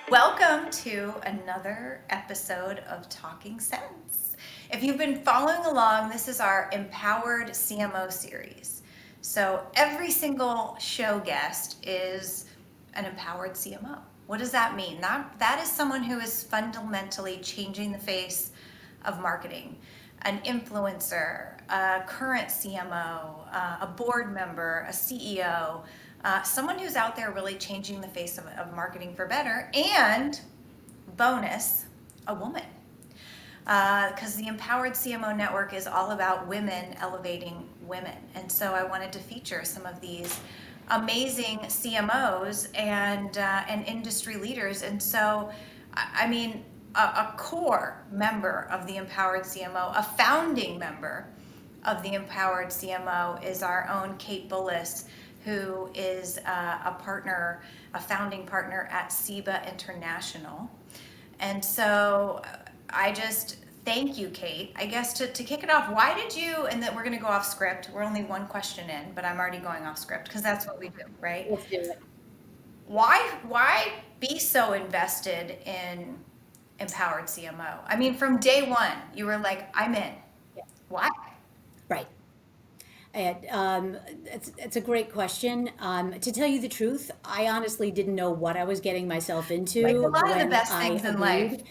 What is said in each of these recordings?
Welcome to another episode of Talking Sense. If you've been following along, this is our Empowered CMO series. So every single show guest is an empowered CMO. What does that mean? That is someone who is fundamentally changing the face of marketing. An influencer, a current CMO, a board member, a CEO, someone who's out there really changing the face of marketing for better, and bonus, a woman. Because the Empowered CMO Network is all about women elevating women. And so I wanted to feature some of these amazing CMOs and industry leaders. And so, I mean, a core member of the Empowered CMO, a founding member of the Empowered CMO is our own Kate Bullis, who is a founding partner at SEBA International. And so I just thank you, Kate. I guess to kick it off, why did you, and then we're going to go off script. We're only one question in, but I'm already going off script because that's what we do, right? Let's do it. Why be so invested in Empowered CMO? I mean, from day one, you were like, I'm in. Yeah. Why? Right. And, it's a great question. To tell you the truth, I honestly didn't know what I was getting myself Like a into lot of the when best I things in life.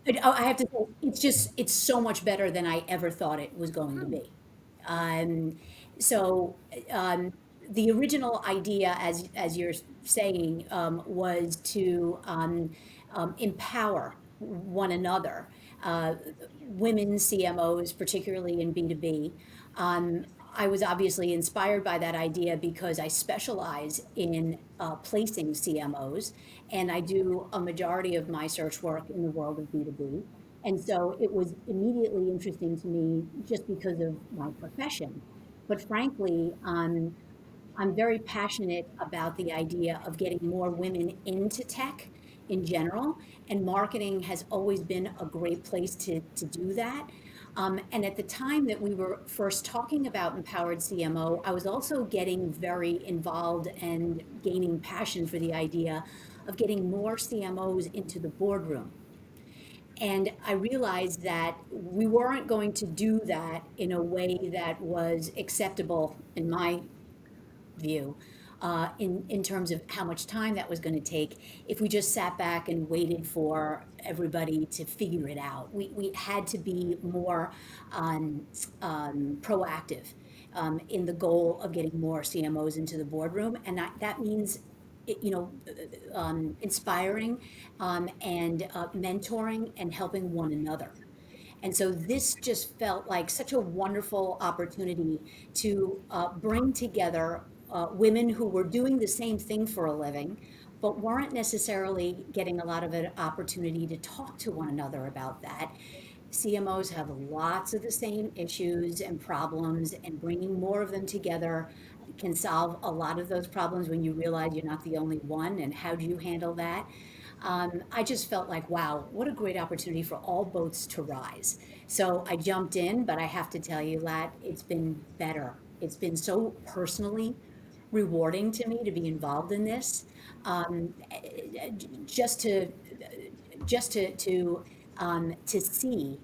agreed. I have to say, it's so much better than I ever thought it was going to be. Um, so the original idea, as you're saying, was to empower one another, women CMOs, particularly in B2B. I was obviously inspired by that idea because I specialize in placing CMOs, and I do a majority of my search work in the world of B2B. And so it was immediately interesting to me just because of my profession. But frankly, I'm very passionate about the idea of getting more women into tech in general, and marketing has always been a great place to do that. And at the time that we were first talking about Empowered CMO, I was also getting very involved and gaining passion for the idea of getting more CMOs into the boardroom. And I realized that we weren't going to do that in a way that was acceptable in my view, in terms of how much time that was going to take if we just sat back and waited for everybody to figure it out. We had to be more proactive in the goal of getting more CMOs into the boardroom. And that means, inspiring and mentoring and helping one another. And so this just felt like such a wonderful opportunity to bring together women who were doing the same thing for a living, but weren't necessarily getting a lot of an opportunity to talk to one another about that. CMOs have lots of the same issues and problems, and bringing more of them together can solve a lot of those problems when you realize you're not the only one. And how do you handle that? I just felt like, wow, what a great opportunity for all boats to rise. So I jumped in, but I have to tell you, Lat, it's been better. It's been so personally rewarding to me to be involved in this. Just to to see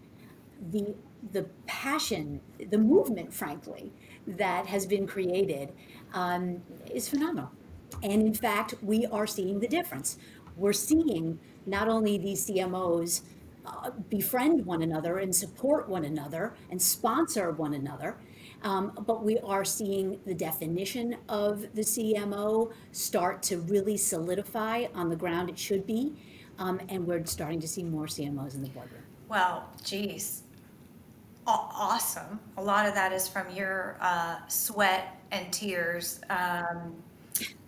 the the passion, the movement, frankly, that has been created is phenomenal. And in fact, we are seeing the difference. We're seeing not only these CMOs befriend one another and support one another and sponsor one another, but we are seeing the definition of the CMO start to really solidify on the ground it should be. And we're starting to see more CMOs in the boardroom. Well, geez, awesome. A lot of that is from your sweat and tears.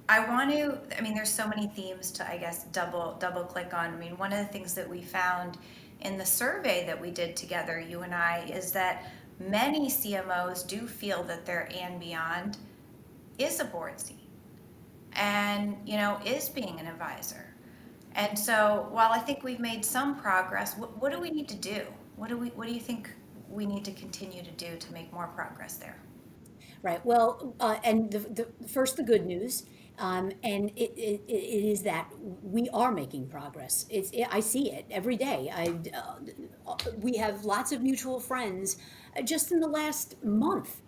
I want to, I mean, there's so many themes to, I guess, double click on. I mean, one of the things that we found in the survey that we did together, you and I, is that many CMOs do feel that their and beyond is a board seat and, is being an advisor. And so while I think we've made some progress, what do we need to do? What do you think we need to continue to do to make more progress there? Right. Well, and first, the good news, and it is that we are making progress. I see it every day. We have lots of mutual friends. Just in the last month,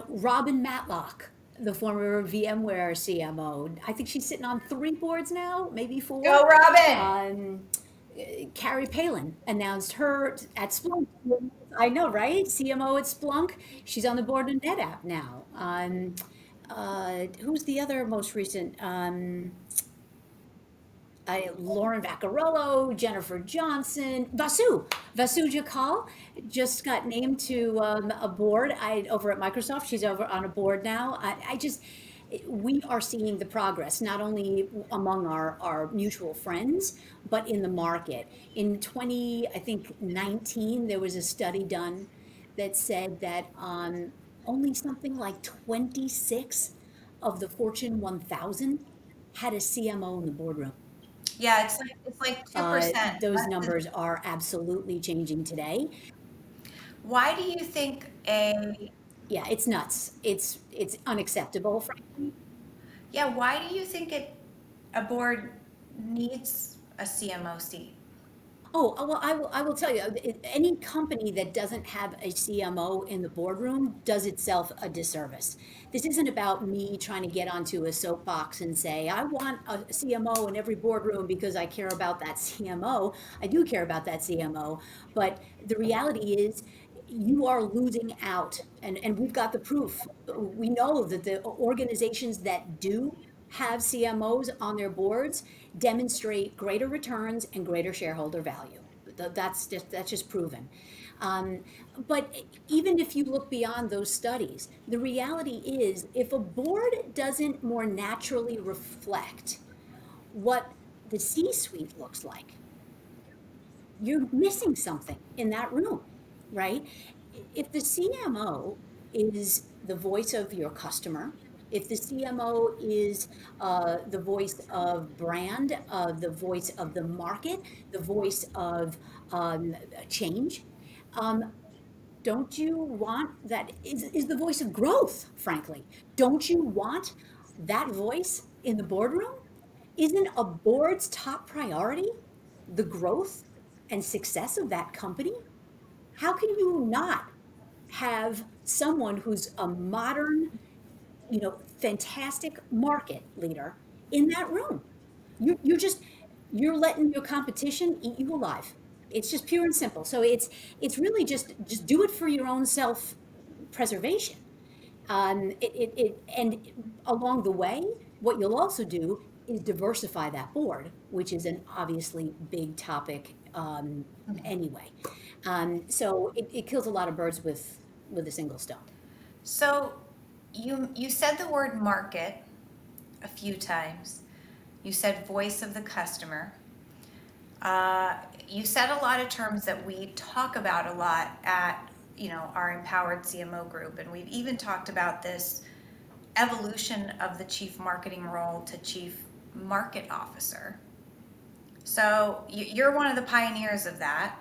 Robin Matlock, the former VMware CMO. I think she's sitting on 3 boards now, maybe Go, 4. Robin. Um, Carrie Palin announced her at Splunk. I know, right? CMO at Splunk. She's on the board of NetApp now. Who's the other most recent? Lauren Vaccarello, Jennifer Johnson, Vasu Jakal just got named to a board over at Microsoft. She's over on a board now. We are seeing the progress, not only among our mutual friends, but in the market. In 20, I think 19, there was a study done that said that only something like 26 of the Fortune 1000 had a CMO in the boardroom. Yeah, it's like 2%. Those numbers are absolutely changing today. Why do you think a Yeah, it's nuts. It's unacceptable, frankly. yeah, why do you think a board needs a CMO seat? Well, I will tell you, any company that doesn't have a CMO in the boardroom does itself a disservice. This isn't about me trying to get onto a soapbox and say, I want a CMO in every boardroom because I care about that CMO. I do care about that CMO, but the reality is you are losing out, and we've got the proof. We know that the organizations that do have CMOs on their boards demonstrate greater returns and greater shareholder value. That's just proven. Um, but even if you look beyond those studies, the reality is if a board doesn't more naturally reflect what the C-suite looks like, you're missing something in that room, right? If the CMO is the voice of your customer, if the CMO is the voice of brand, the voice of the market, the voice of change, um, don't you want that is the voice of growth, frankly? Don't you want that voice in the boardroom? Isn't a board's top priority the growth and success of that company? How can you not have someone who's a modern, fantastic market leader in that room? You're just you're letting your competition eat you alive. It's just pure and simple. So it's really just do it for your own self preservation. And along the way, what you'll also do is diversify that board, which is an obviously big topic anyway. So it kills a lot of birds with a single stone. So you said the word market a few times. You said voice of the customer. You said a lot of terms that we talk about a lot at our Empowered CMO group, and we've even talked about this evolution of the chief marketing role to chief market officer. So you're one of the pioneers of that.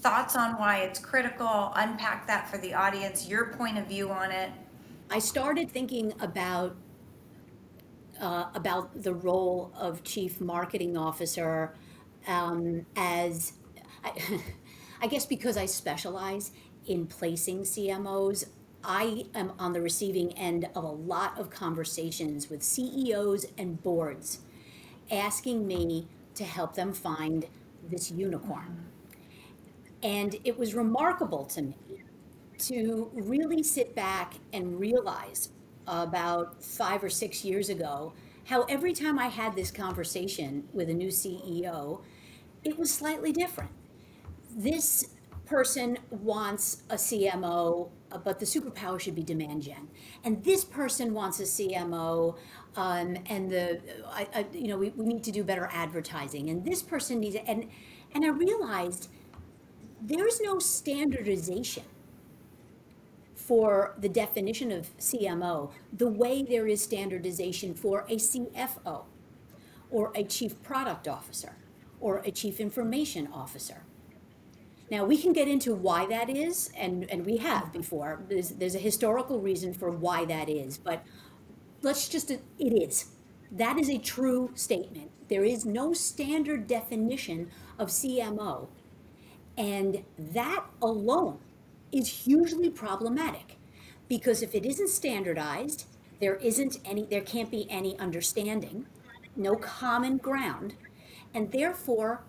Thoughts on why it's critical? Unpack that for the audience. Your point of view on it. I started thinking about the role of chief marketing officer as I, I guess because I specialize in placing CMOs. I am on the receiving end of a lot of conversations with CEOs and boards asking me to help them find this unicorn. And it was remarkable to me to really sit back and realize about 5 or 6 years ago how every time I had this conversation with a new CEO, it was slightly different. This person wants a CMO, but the superpower should be demand gen. And this person wants a CMO, and we need to do better advertising. And this person needs it. And I realized there's no standardization for the definition of CMO, the way there is standardization for a CFO or a chief product officer or a chief information officer. Now, we can get into why that is, and we have before. There's a historical reason for why that is, but let's just, it is. That is a true statement. There is no standard definition of CMO. And that alone is hugely problematic because if it isn't standardized, there can't be any understanding, no common ground, and therefore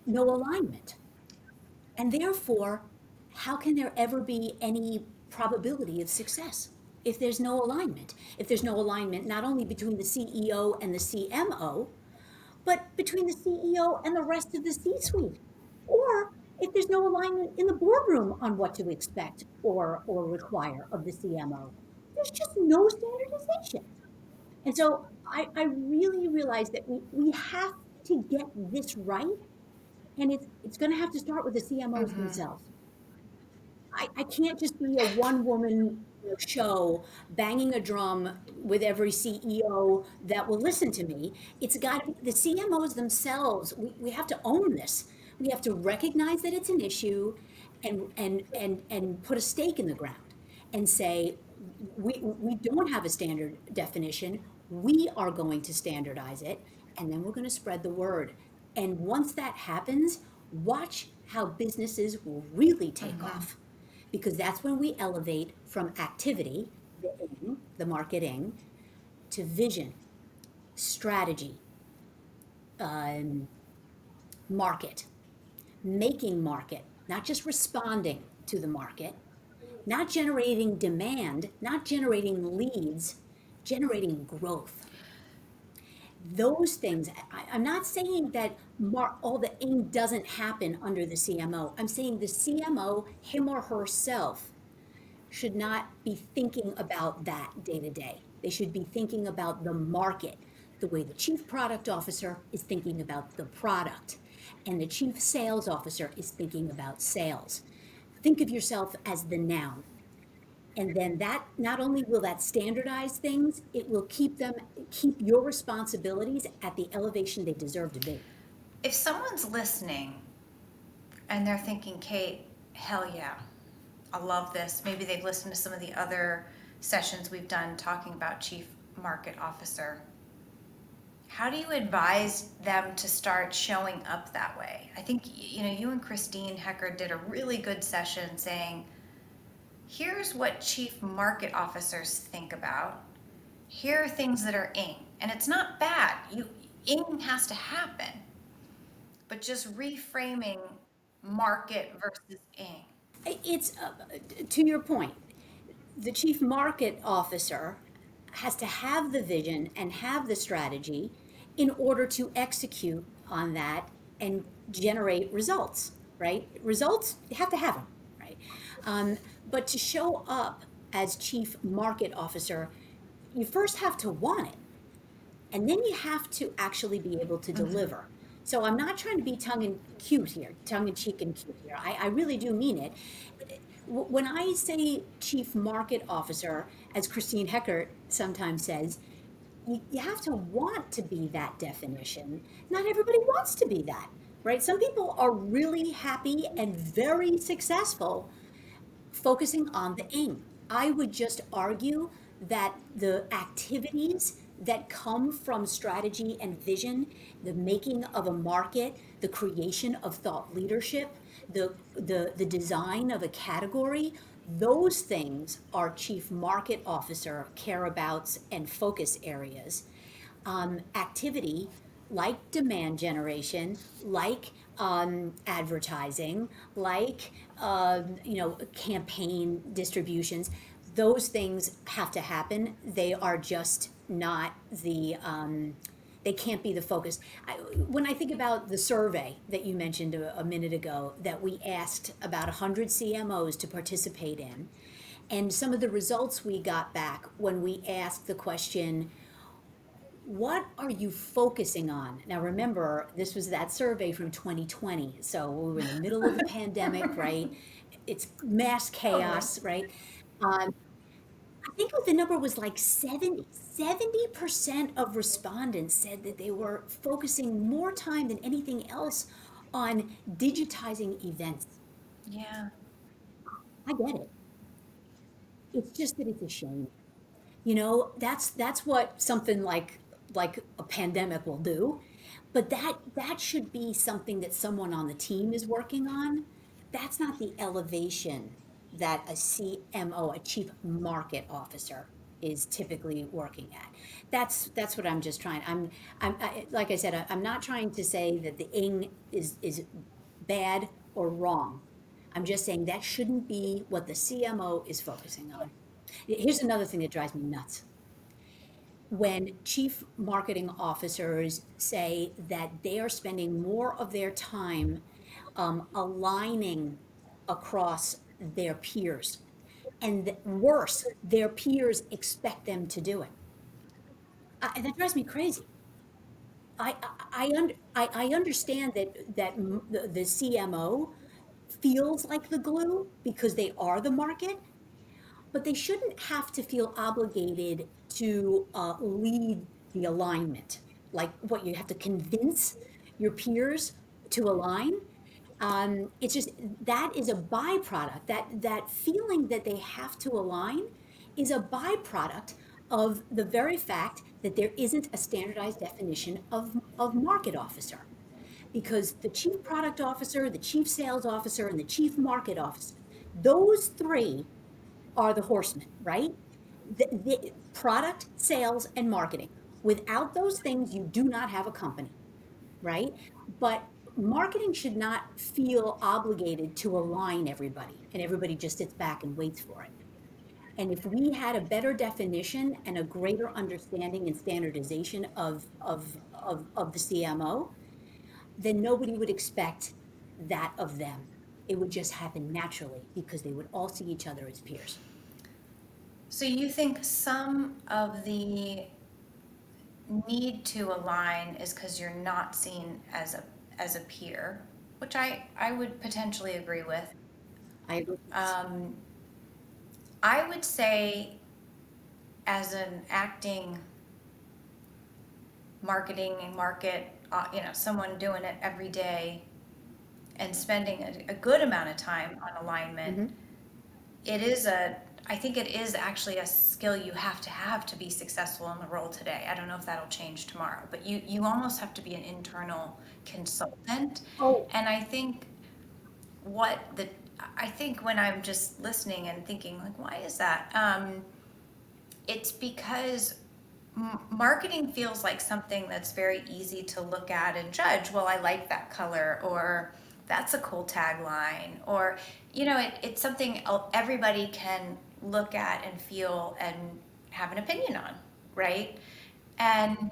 no alignment. And therefore, how can there ever be any probability of success if there's no alignment? If there's no alignment, not only between the CEO and the CMO, but between the CEO and the rest of the C-suite. Or if there's no alignment in the boardroom on what to expect or require of the CMO, there's just no standardization. And so I really realize that we have to get this right, and it's going to have to start with the CMOs themselves. I can't just be a one woman show banging a drum with every CEO that will listen to me. It's got to be the CMOs themselves. We have to own this. We have to recognize that it's an issue and put a stake in the ground and say, we don't have a standard definition. We are going to standardize it, and then we're going to spread the word. And once that happens, watch how businesses will really take off, because that's when we elevate from activity, the marketing, to vision, strategy, market, making market, not just responding to the market, not generating demand, not generating leads, generating growth. Those things, I'm not saying that all the aim doesn't happen under the CMO. I'm saying the CMO, him or herself, should not be thinking about that day to day. They should be thinking about the market, the way the chief product officer is thinking about the product, and the chief sales officer is thinking about sales. Think of yourself as the noun. And then that, not only will that standardize things, it will keep your responsibilities at the elevation they deserve to be. If someone's listening and they're thinking, Kate, hell yeah, I love this. Maybe they've listened to some of the other sessions we've done talking about chief market officer. How do you advise them to start showing up that way? I think, you and Christine Hecker did a really good session saying, here's what chief market officers think about. Here are things that are ing. And it's not bad. Ing has to happen. But just reframing market versus ing. It's to your point, the chief market officer has to have the vision and have the strategy in order to execute on that and generate results, right? Results, you have to have them, right? But to show up as chief market officer, you first have to want it, and then you have to actually be able to deliver. So I'm not trying to be tongue in cheek and cute here. I really do mean it. When I say chief market officer, as Christine Hecker sometimes says, you have to want to be that definition. Not everybody wants to be that, right? Some people are really happy and very successful focusing on the aim. I would just argue that the activities that come from strategy and vision, the making of a market, the creation of thought leadership, the design of a category, those things are chief market officer care abouts and focus areas. Activity like demand generation, like advertising, like campaign distributions, those things have to happen. They are just not they can't be the focus. When I think about the survey that you mentioned a minute ago, that we asked about 100 CMOs to participate in, and some of the results we got back when we asked the question, what are you focusing on? Now, remember, this was that survey from 2020. So we were in the middle of the pandemic, right? It's mass chaos, right? I think the number was like 70% of respondents said that they were focusing more time than anything else on digitizing events. Yeah. I get it. It's just that it's a shame. You know, that's what something like a pandemic will do. But that should be something that someone on the team is working on. That's not the elevation that a CMO, a chief market officer, is typically working at. That's what I'm just trying. Like I said, I'm not trying to say that the ing is bad or wrong. I'm just saying that shouldn't be what the CMO is focusing on. Here's another thing that drives me nuts. When chief marketing officers say that they are spending more of their time aligning across their peers, and worse, their peers expect them to do it. That drives me crazy. I understand that the CMO feels like the glue because they are the market, but they shouldn't have to feel obligated to lead the alignment. Like what you have to convince your peers to align. It's just that is a byproduct. That feeling that they have to align is a byproduct of the very fact that there isn't a standardized definition of market officer. Because the chief product officer, the chief sales officer, and the chief market officer, those three are the horsemen, right? The product, sales, and marketing. Without those things, you do not have a company, right? But marketing should not feel obligated to align everybody, and everybody just sits back and waits for it. And if we had a better definition and a greater understanding and standardization of the CMO, then nobody would expect that of them. It would just happen naturally because they would all see each other as peers. So you think some of the need to align is because you're not seen as a peer, which I would potentially agree with. I agree. Um, I would say as an acting marketing and market, someone doing it every day and spending a good amount of time on alignment, Mhm. it is I think it is actually a skill you have to be successful in the role today. I don't know if that'll change tomorrow, but you almost have to be an internal consultant. Oh, And what the, I think when I'm just listening and thinking like, why is that? It's because marketing feels like something that's very easy to look at and judge. Well, I like that color, or that's a cool tagline, or it's something everybody can look at and feel and have an opinion on, right? And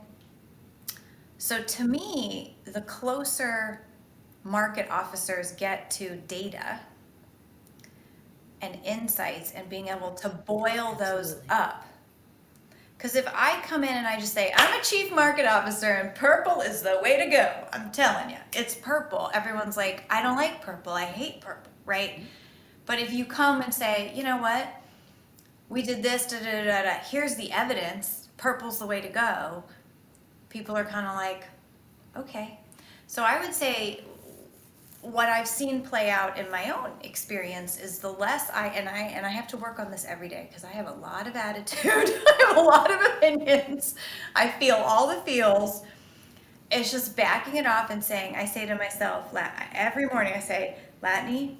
so to me, the closer market officers get to data and insights and being able to boil those absolutely. up. Because if I come in and I just say, I'm a chief market officer and purple is the way to go, I'm telling you, it's purple. Everyone's like, I don't like purple. I hate purple, right? But if you come and say, you know what, we did this, da da da da, here's the evidence, purple's the way to go, people are kind of like, okay. So I would say what I've seen play out in my own experience is the less I have to work on this every day because I have a lot of attitude, I have a lot of opinions, I feel all the feels. It's just backing it off and saying, I say to myself every morning, I say, Latané,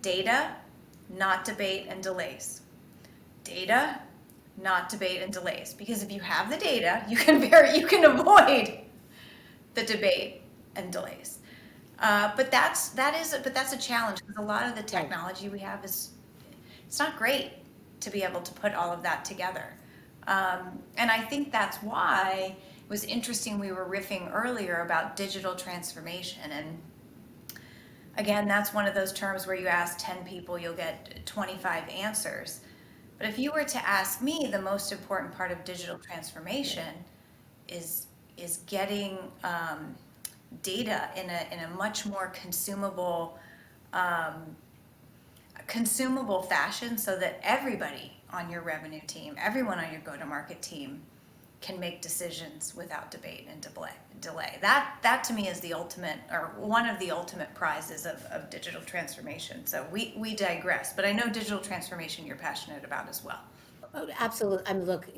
data, not debate and delays. Data, not debate and delays. Because if you have the data, you can avoid the debate and delays. But that's a challenge because a lot of the Right. technology we have is it's not great to be able to put all of that together. And I think that's why it was interesting we were riffing earlier about digital transformation. And again, that's one of those terms where you ask 10 people, you'll get 25 answers. But if you were to ask me, the most important part of digital transformation is getting data in a much more consumable fashion so that everybody on your revenue team, everyone on your go-to-market team can make decisions without debate and delay. That to me is the ultimate, or one of the ultimate prizes of digital transformation. So we digress, but I know digital transformation you're passionate about as well. Oh, absolutely. I mean, look,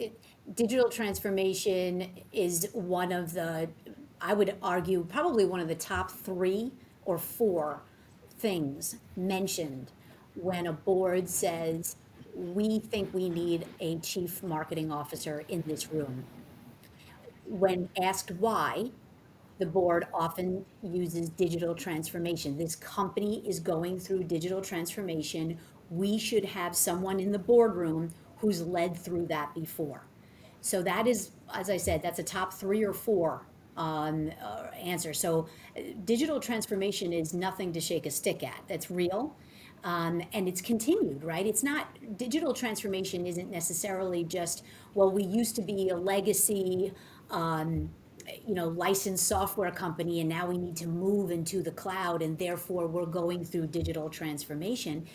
digital transformation is one of the, I would argue, probably one of the top 3 or 4 things mentioned when a board says, we think we need a chief marketing officer in this room. When asked why, the board often uses digital transformation. This company is going through digital transformation. We should have someone in the boardroom who's led through that before. So that is, as I said, that's a top 3 or 4 answer. So digital transformation is nothing to shake a stick at. That's real. And it's continued, right? It's not, digital transformation isn't necessarily just, well, we used to be a legacy, licensed software company, and now we need to move into the cloud, and therefore we're going through digital transformation.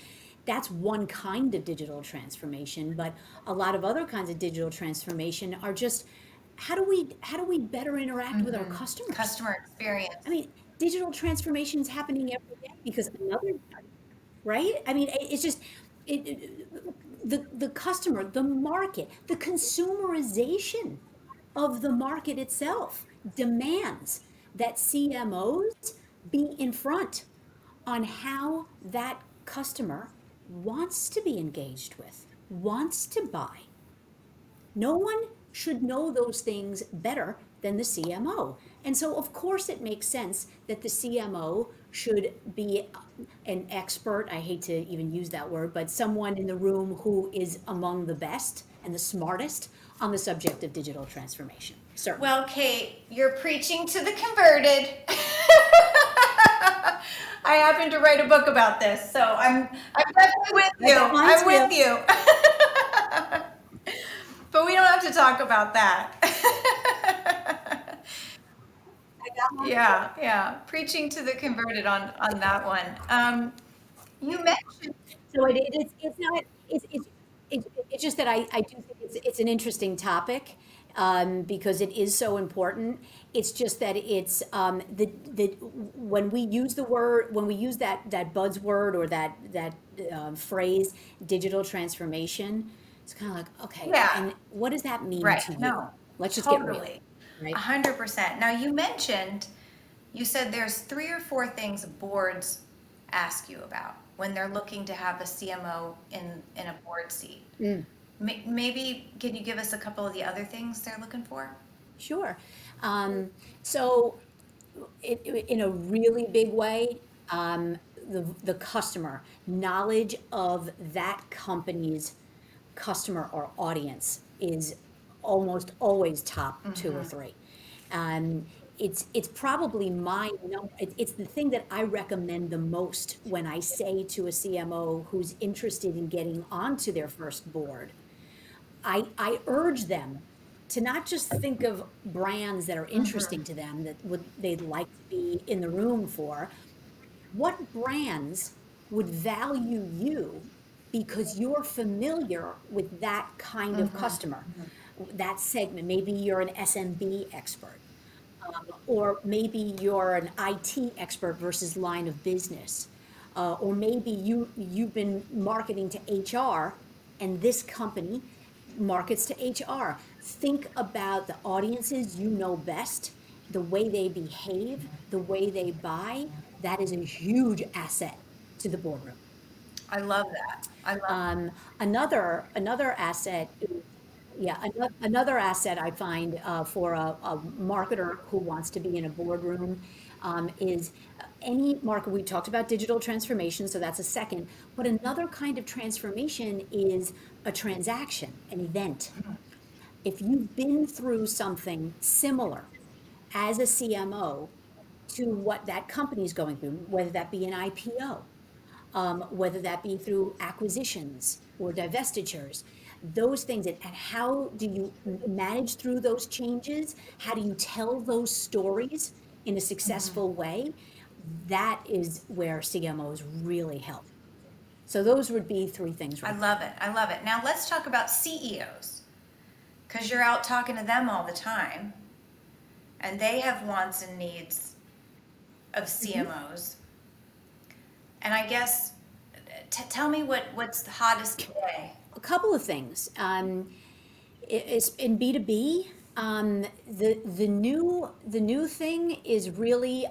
That's one kind of digital transformation, but a lot of other kinds of digital transformation are just, how do we better interact with our customers? Customer experience. I mean, digital transformation is happening every day because another, right? I mean, it's just the customer, the market, the consumerization of the market itself demands that CMOs be in front on how that customer wants to be engaged with, wants to buy. No one should know those things better than the CMO. And so, of course, it makes sense that the CMO should be an expert. I hate to even use that word, but someone in the room who is among the best and the smartest on the subject of digital transformation. Certainly. Well, Kate, you're preaching to the converted. I happen to write a book about this, so I'm definitely with you. I'm with you. But we don't have to talk about that. Yeah. Preaching to the converted on that one. You mentioned. So it's not, it's just that I do think it's an interesting topic, because it is so important. It's just that it's, when we use the word, when we use that buzzword or that phrase, digital transformation, it's kind of like, okay, Yeah. and what does that mean Right. to you? No. Let's just get real, Totally. right? 100%. Now you said there's 3 or 4 things boards ask you about when they're looking to have a CMO in a board seat. Maybe can you give us a couple of the other things they're looking for? Sure. So, in a really big way, the customer, knowledge of that company's customer or audience is almost always top 2 or 3. Um, it's probably it's the thing that I recommend the most when I say to a CMO who's interested in getting onto their first board. I urge them to not just think of brands that are interesting to them that they'd like to be in the room for. What brands would value you because you're familiar with that kind of customer, that segment? Maybe you're an SMB expert, or maybe you're an IT expert versus line of business, or maybe you've been marketing to HR, and this company markets to HR. Think about the audiences you know best, the way they behave, the way they buy. That is a huge asset to the boardroom. I love that. I love Another asset, yeah, another asset I find, for a marketer who wants to be in a boardroom, is any market. We talked about digital transformation, so that's a second. But another kind of transformation is a transaction, an event. If you've been through something similar as a CMO to what that company's going through, whether that be an IPO, whether that be through acquisitions or divestitures, those things, and how do you manage through those changes? How do you tell those stories in a successful way? That is where CMOs really help. So those would be 3 things I right love it. I love it. Now let's talk about CEOs. because you're out talking to them all the time, and they have wants and needs of CMOs. And I guess, tell me what's the hottest today. A couple of things. It's in B2B. The new thing is really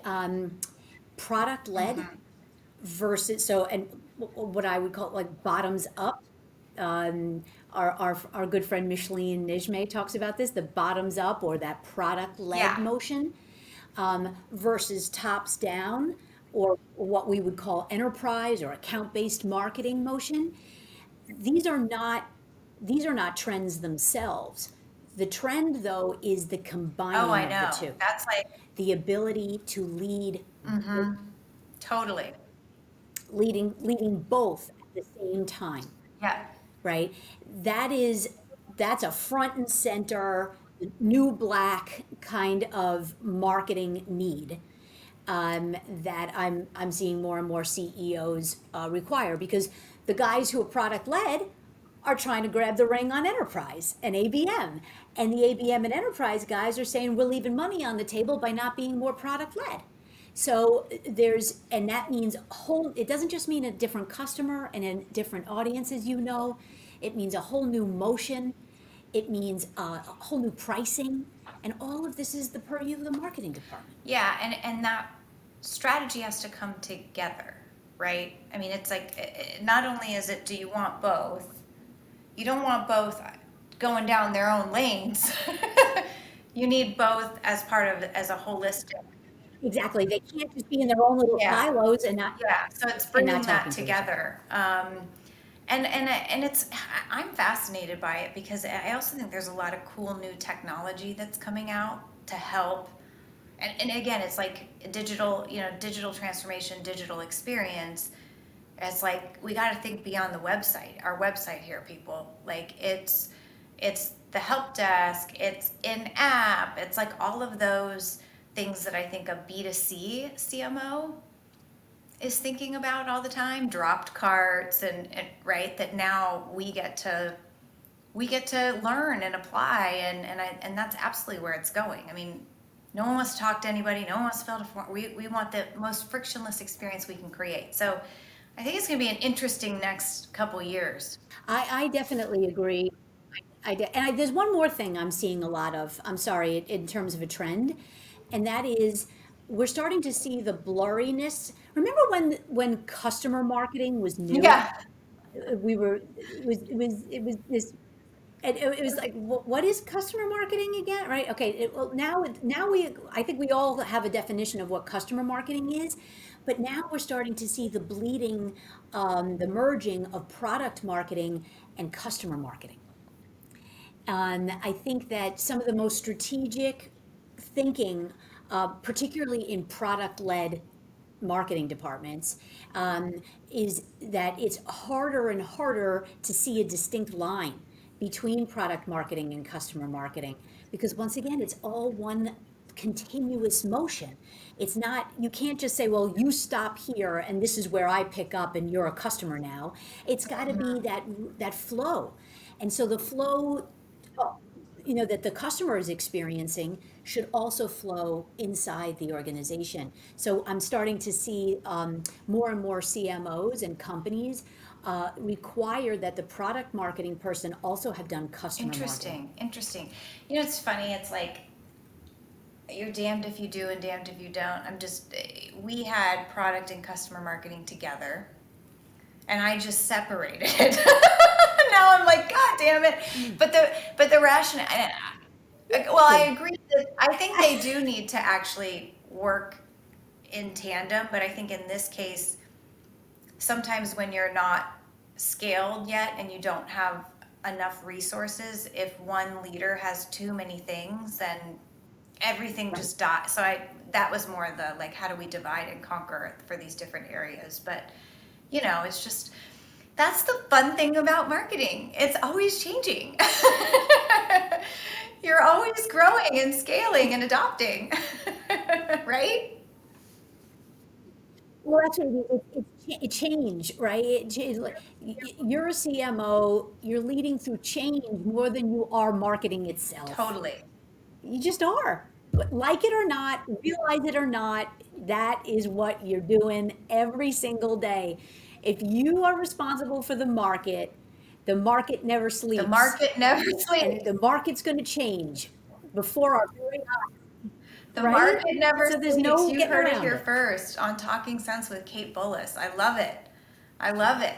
product led versus and what I would call like bottoms up. Um, our good friend Micheline Nijme talks about this, the bottoms up or that product led Yeah. motion, versus tops down, or what we would call enterprise or account based marketing motion. These are not these are not trends themselves. The trend, though, is the Oh, combining I of the know. two, That's like, the ability to totally. leading both at the same time, Yeah. right? That is that's a front and center, new black kind of marketing need, that I'm seeing more and more CEOs require, because the guys who are product led are trying to grab the ring on enterprise and ABM, and the ABM and enterprise guys are saying we're leaving money on the table by not being more product led. So and that means it doesn't just mean a different customer and a different audience, as you know. It means a whole new motion. It means a whole new pricing. And all of this is the purview of the marketing department. Yeah, and that strategy has to come together, right? I mean, it's like, not only is it, do you want both? You don't want both going down their own lanes. You need both as part of, as a holistic. Exactly. They can't just be in their own little Yeah. silos and not Yeah, so it's and not bringing that talking to each other. together. And it's, I'm fascinated by it because I also think there's a lot of cool new technology that's coming out to help. And again, it's like digital, digital transformation, digital experience. It's like we got to think beyond the website, our website here, people. Like it's the help desk, it's in app, it's like all of those things that I think a B2C CMO is thinking about all the time, dropped carts and right, that now we get to learn and apply, and that's absolutely where it's going. I mean, no one wants to talk to anybody, no one wants to fill out a form. We want the most frictionless experience we can create. So I think it's going to be an interesting next couple years. I definitely agree. There's one more thing I'm seeing a lot of. I'm sorry, in terms of a trend, and that is we're starting to see the blurriness. Remember when customer marketing was new? Yeah. It was this, and it was like, what is customer marketing again, right? Okay, well, now I think we all have a definition of what customer marketing is, but now we're starting to see the bleeding, the merging of product marketing and customer marketing. I think that some of the most strategic thinking, particularly in product-led marketing departments, is that it's harder and harder to see a distinct line between product marketing and customer marketing, because once again, it's all one continuous motion. It's not, you can't just say, well, you stop here and this is where I pick up and you're a customer now. It's got to be that flow. And so the flow, that the customer is experiencing should also flow inside the organization. So I'm starting to see more and more CMOs and companies require that the product marketing person also have done customer marketing. Interesting. It's funny. It's like you're damned if you do and damned if you don't. We had product and customer marketing together, and I just separated it. Now I'm like, God damn it! But the rationale. Well, I agree that I think they do need to actually work in tandem, but I think in this case, sometimes when you're not scaled yet and you don't have enough resources, if one leader has too many things, then everything just dies. So that was more the like, how do we divide and conquer for these different areas? But it's just, that's the fun thing about marketing. It's always changing. You're always growing and scaling and adopting, right? Well, that's what it change, right? Like, you're a CMO, you're leading through change more than you are marketing itself. Totally. You just are. Like it or not, realize it or not, that is what you're doing every single day. If you are responsible for the market never The sleeps, market never and sleeps. the market's going to change before our very eyes, The right? market never So there's sleeps. no You getting heard it around here it. first on Talking Sense with Kate Bullis. I love it. I love it.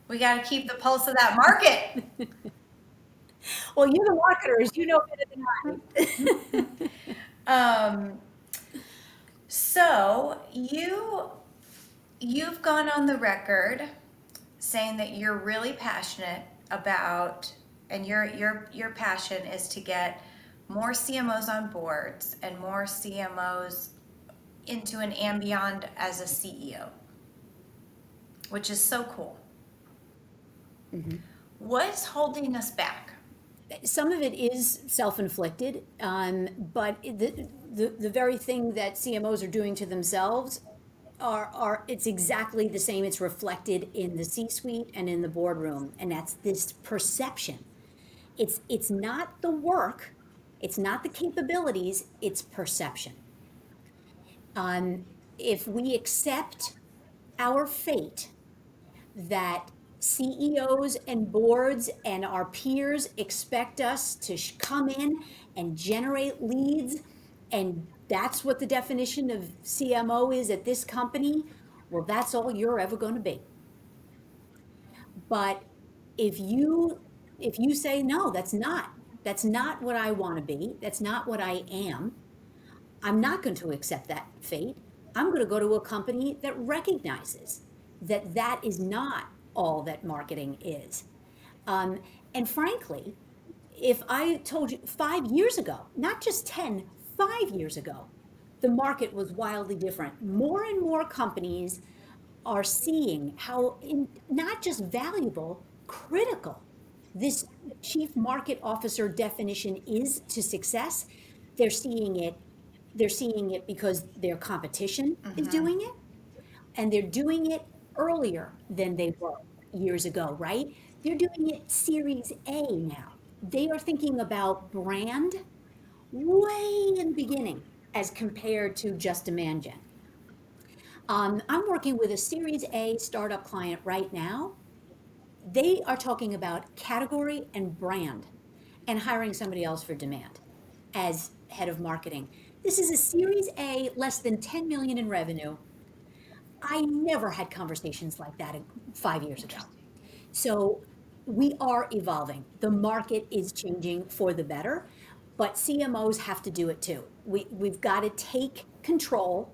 We got to keep the pulse of that market. Well, you're the marketers, you know better than I. Um, so you've gone on the record saying that you're really passionate about, and your passion is to get more CMOs on boards and more CMOs into an and beyond as a CEO, which is so cool. What's holding us back? Some of it is self-inflicted, but the very thing that CMOs are doing to themselves are it's exactly the same. It's reflected in the C-suite and in the boardroom, and that's this perception. It's not the work, it's not the capabilities, it's perception. Um, if we accept our fate that CEOs and boards and our peers expect us to come in and generate leads, and that's what the definition of CMO is at this company, well, that's all you're ever going to be. But if you if you say no, that's not what I want to be, that's not what I am, I'm not going to accept that fate. I'm going to go to a company that recognizes that that is not all that marketing is. Um, and frankly, if I told you 5 years ago, not just 10, 5 years ago, the market was wildly different. More and more companies are seeing how not just valuable, critical this chief market officer definition is to success. They're seeing it. They're seeing it because their competition is Mm-hmm. doing it, and they're doing it earlier than they were years ago, right? They're doing it Series A now. They are thinking about brand way in the beginning as compared to just demand gen. I'm working with a Series A startup client right now. They are talking about category and brand and hiring somebody else for demand as head of marketing. This is a Series A, less than 10 million in revenue. I never had conversations like that 5 years ago. Interesting. So we are evolving. The market is changing for the better, but CMOs have to do it too. We've got to take control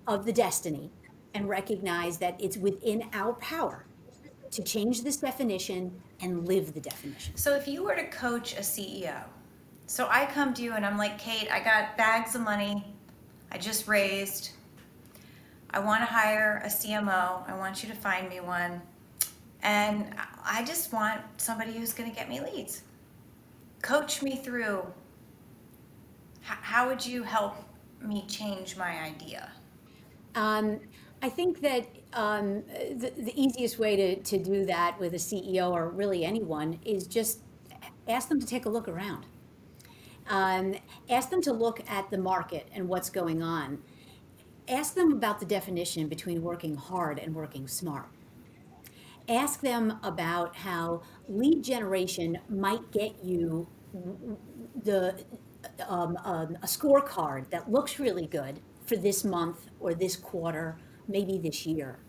of the destiny and recognize that it's within our power to change this definition and live the definition. So if you were to coach a CEO, so I come to you and I'm like, Kate, I got bags of money I just raised. I want to hire a CMO. I want you to find me one. And I just want somebody who's going to get me leads. Coach me through. How would you help me change my idea? Um, I think that the easiest way to do that with a CEO or really anyone is just ask them to take a look around. Um, Ask them to look at the market and what's going on. Ask them about the definition between working hard and working smart. Ask them about how lead generation might get you the a scorecard that looks really good for this month or this quarter, maybe this year.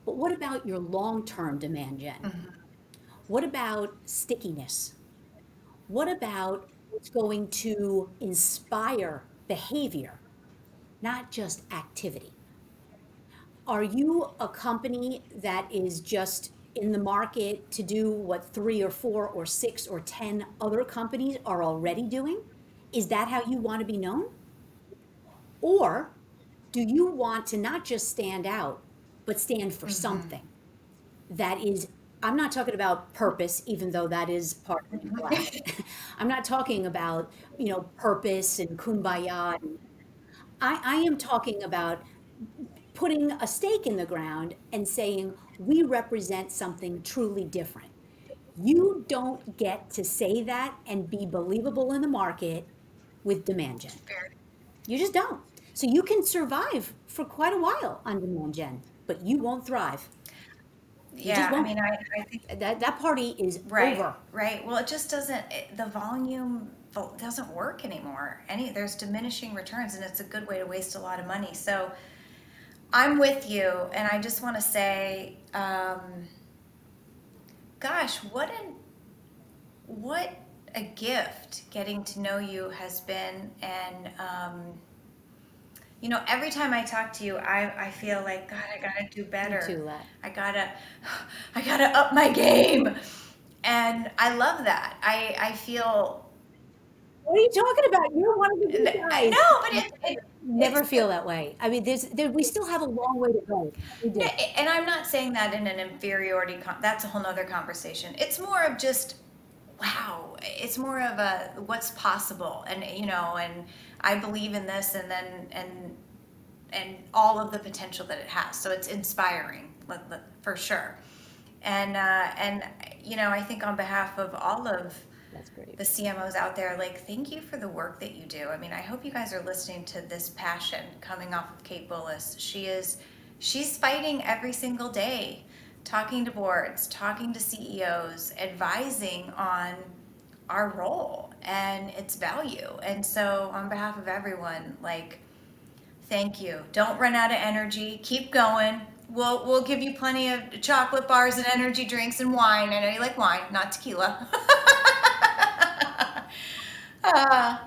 But what about your long-term demand gen? Mm-hmm. What about stickiness? What about what's going to inspire behavior, not just activity? Are you a company that is just in the market to do what three or four or six or 10 other companies are already doing? Is that how you want to be known? Or do you want to not just stand out, but stand for Mm-hmm. something that is, I'm not talking about purpose, even though that is part of being black. I'm not talking about, purpose and kumbaya. I am talking about putting a stake in the ground and saying, we represent something truly different. You don't get to say that and be believable in the market with demand gen. Very, You just don't. So you can survive for quite a while on demand gen, but you won't thrive. You just yeah, I won't. mean, I think, That party is right, over. right. Well, it just doesn't, the volume doesn't work anymore. There's diminishing returns, and it's a good way to waste a lot of money. So I'm with you, and I just want to say, gosh, what a gift getting to know you has been. And every time I talk to you, I feel like, God, I gotta do Me better. too, Lat. I gotta I gotta up my game. And I love that. I feel What are you talking about? You're one of the good no, guys. but it's Never feel that way. I mean, we still have a long way to go. We no, do. and I'm not saying that in an inferiority. That's a whole nother conversation. It's more of just, wow. It's more of a what's possible, and and I believe in this, and then and all of the potential that it has. So it's inspiring, for sure. And I think on behalf of all of That's great. the CMOs out there, like, thank you for the work that you do. I mean, I hope you guys are listening to this passion coming off of Kate Bullis. She's fighting every single day, talking to boards, talking to CEOs, advising on our role and its value. And so on behalf of everyone, like, thank you. Don't run out of energy. Keep going. We'll give you plenty of chocolate bars and energy drinks and wine. I know you like wine, not tequila. uh,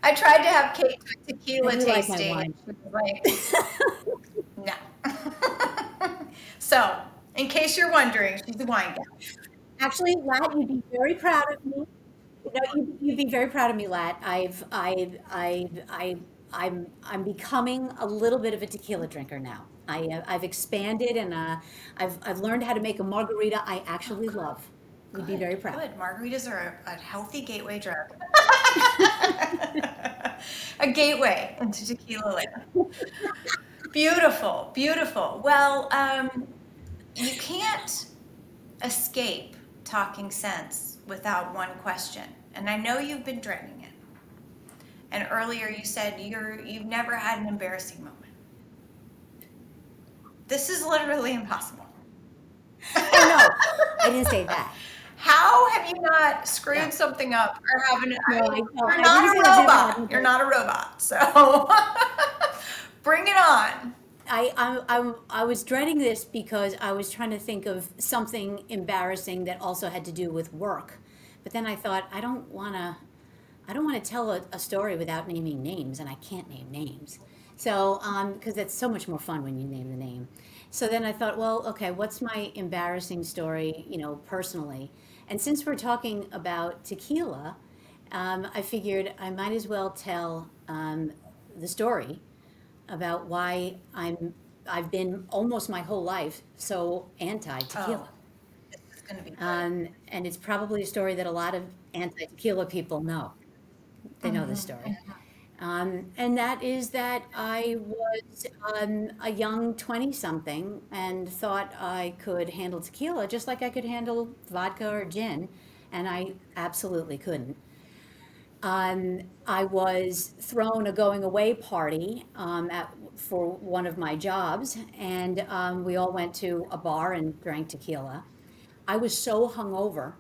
I tried to have Kate do a I tequila do like my tasting, and wine. she was like, no. So, in case you're wondering, she's a wine gal. Actually, Lat, you'd be very proud of me. No, you'd be very proud of me, Lat. I'm becoming a little bit of a tequila drinker now. I've expanded and I've learned how to make a margarita I Oh, actually good, love. You'd be good, very proud. good. Margaritas are a healthy gateway drug. A gateway into tequila land. Beautiful, beautiful. Well, you can't escape talking sense without one question. And I know you've been dreading it. And earlier you said you've never had an embarrassing moment. This is literally impossible. Oh no, I didn't say that. How have you not screwed No, something up or haven't? no, I mean, no, you're I not didn't a say I've never had an robot. You're embarrassing. not a robot. So bring it on. I was dreading this because I was trying to think of something embarrassing that also had to do with work. But then I thought, I don't want to tell a story without naming names, and I can't name names. So, because it's so much more fun when you name the name. So then I thought, well, okay, what's my embarrassing story, personally? And since we're talking about tequila, I figured I might as well tell the story about why I've been almost my whole life so anti Oh, tequila. this is going to be good. And it's probably a story that a lot of anti tequila people know. They know this Hmm. story. And that is that I was a young 20 something and thought I could handle tequila just like I could handle vodka or gin. And I absolutely couldn't. I was thrown a going away party for one of my jobs, and we all went to a bar and drank tequila. I was so hungover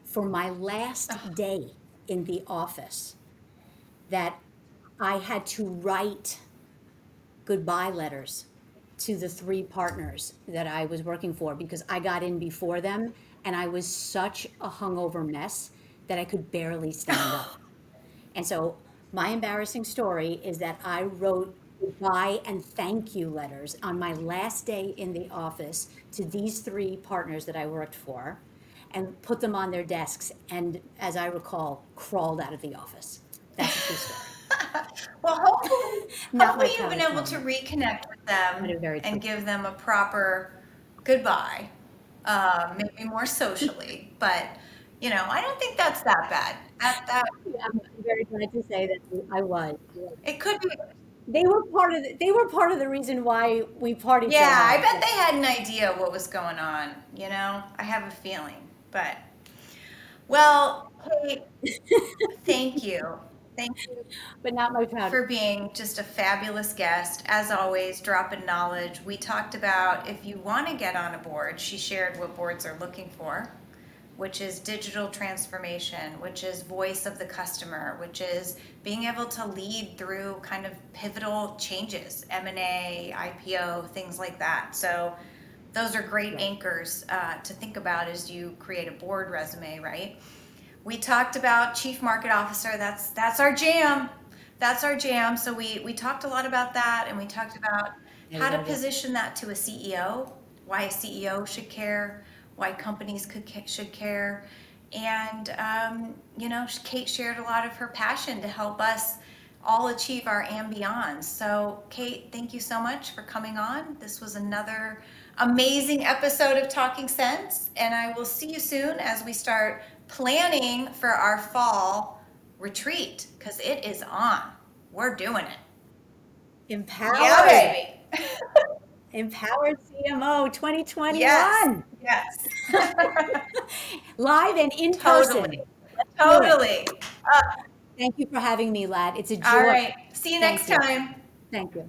for my last Oh, day in the office that I had to write goodbye letters to the three partners that I was working for because I got in before them and I was such a hungover mess that I could barely stand up. And so my embarrassing story is that I wrote goodbye and thank you letters on my last day in the office to these three partners that I worked for and put them on their desks and, as I recall, crawled out of the office. That's a true story. well, hopefully, Not my hopefully you've been proudest able to moment, reconnect with but them a very true. and give them a proper goodbye, maybe more socially. But I don't think that's that bad. That I'm very glad to say that I was. it could be. they were part of the reason why we partied so Yeah, I hard. bet they had an idea what was going on, you know? I have a feeling. But, well, Kate, thank you. Thank you But not my powder. for being just a fabulous guest. As always, dropping knowledge. We talked about if you want to get on a board, she shared what boards are looking for, which is digital transformation, which is voice of the customer, which is being able to lead through kind of pivotal changes, M&A, IPO, things like that. So those are great Right. anchors to think about as you create a board resume, right? We talked about chief market officer. That's our jam. That's our jam. So we talked a lot about that, and we talked about There we how to go. Yep. position that to a CEO, why a CEO should care, why companies should care, and you know, Kate shared a lot of her passion to help us all achieve our ambience. So, Kate, thank you so much for coming on. This was another amazing episode of Talking Sense, and I will see you soon as we start planning for our fall retreat because it is on. We're doing it. Yeah, Empowered. baby. Empowered CMO Yes, 2021. yes. Live and in Totally, person. Let's do it. totally. Thank you for having me, Lad. It's a All joy. right. See you next Thank you. time. Thank you.